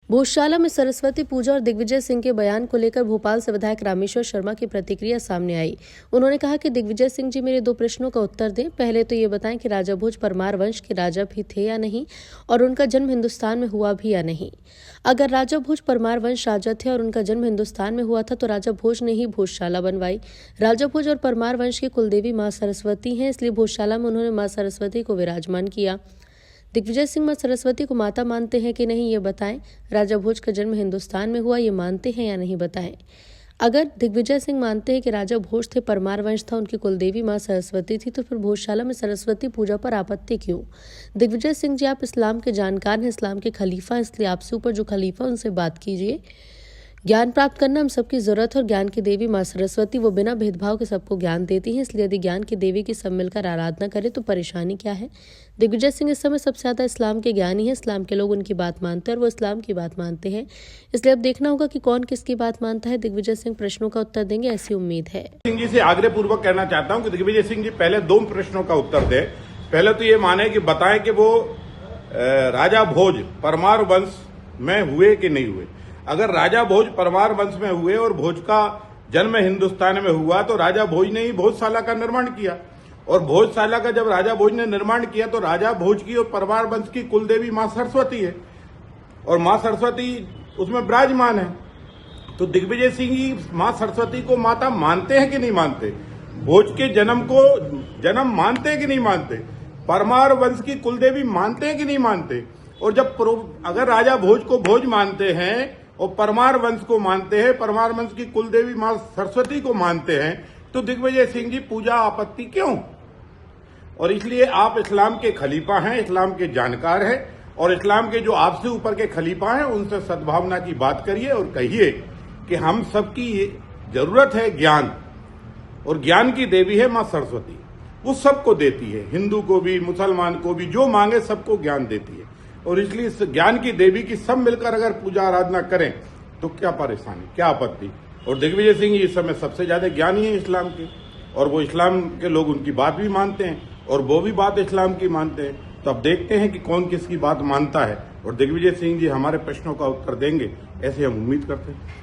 भोजशाला में सरस्वती पूजा और दिग्विजय सिंह के बयान को लेकर भोपाल से विधायक रामेश्वर शर्मा की प्रतिक्रिया सामने आई। उन्होंने कहा कि दिग्विजय सिंह जी मेरे 2 प्रश्नों का उत्तर दें। पहले तो ये बताएं कि राजा भोज परमार वंश के राजा भी थे या नहीं, और उनका जन्म हिंदुस्तान में हुआ भी या नहीं। अगर राजा भोज परमार वंश राजा थे और उनका जन्म हिंदुस्तान में हुआ था तो राजा भोज ने ही भोजशाला बनवाई। राजा भोज और परमार वंश की कुलदेवी माँ सरस्वती हैं, इसलिए भोजशाला में उन्होंने माँ सरस्वती को विराजमान किया। दिग्विजय सिंह मां सरस्वती को माता मानते हैं कि नहीं ये बताएं। राजा भोज का जन्म हिंदुस्तान में हुआ ये मानते हैं या नहीं बताएं। अगर दिग्विजय सिंह मानते हैं कि राजा भोज थे, परमार वंश था, उनकी कुलदेवी मां सरस्वती थी, तो फिर भोजशाला में सरस्वती पूजा पर आपत्ति क्यों? दिग्विजय सिंह जी, आप इस्लाम के जानकार हैं, इस्लाम के खलीफा, इसलिए आपसे ऊपर जो खलीफा उनसे बात कीजिए। ज्ञान प्राप्त करना हम सबकी जरूरत है और ज्ञान की देवी माँ सरस्वती वो बिना भेदभाव के सबको ज्ञान देती हैं, इसलिए यदि ज्ञान की देवी की सब मिलकर आराधना करें तो परेशानी क्या है? दिग्विजय सिंह इस समय सबसे ज्यादा इस्लाम के ज्ञानी हैं, इस्लाम के लोग उनकी बात मानते हैं और वो इस्लाम की बात मानते हैं, इसलिए अब देखना होगा कि कौन किसकी बात मानता है। दिग्विजय सिंह प्रश्नों का उत्तर देंगे, ऐसी उम्मीद है। सिंह जी से आग्रह पूर्वक कहना चाहता हूं कि दिग्विजय सिंह जी पहले 2 प्रश्नों का उत्तर दें। पहले तो ये माने कि बताएं कि वो राजा भोज परमार वंश में हुए कि नहीं हुए। अगर राजा भोज परमार वंश में हुए और भोज का जन्म हिंदुस्तान में हुआ तो राजा भोज ने ही भोजशाला का निर्माण किया, और भोजशाला का जब राजा भोज ने निर्माण किया तो राजा भोज की और परमार वंश की कुलदेवी मां सरस्वती है और मां सरस्वती उसमें विराजमान है। तो दिग्विजय सिंह जी मां सरस्वती को माता मानते हैं कि नहीं मानते? भोज के जन्म मानते हैं कि नहीं मानते? परमार वंश की कुलदेवी मानते हैं कि नहीं मानते? और जब अगर राजा भोज को भोज मानते हैं और परमार वंश को मानते हैं, परमार वंश की कुलदेवी मां सरस्वती को मानते हैं, तो दिग्विजय सिंह जी पूजा आपत्ति क्यों? और इसलिए आप इस्लाम के खलीफा हैं, इस्लाम के जानकार हैं, और इस्लाम के जो आपसे ऊपर के खलीफा हैं उनसे सद्भावना की बात करिए और कहिए कि हम सबकी जरूरत है ज्ञान, और ज्ञान की देवी है मां सरस्वती। वो सबको देती है, हिंदू को भी, मुसलमान को भी, जो मांगे सबको ज्ञान देती है, और इसलिए इस ज्ञान की देवी की सब मिलकर अगर पूजा आराधना करें तो क्या परेशानी, क्या आपत्ति? और दिग्विजय सिंह इस समय सबसे ज्यादा ज्ञानी है इस्लाम के, और वो इस्लाम के लोग उनकी बात भी मानते हैं और वो भी बात इस्लाम की मानते हैं। तो अब देखते हैं कि कौन किसकी बात मानता है, और दिग्विजय सिंह जी हमारे प्रश्नों का उत्तर देंगे, ऐसे हम उम्मीद करते हैं।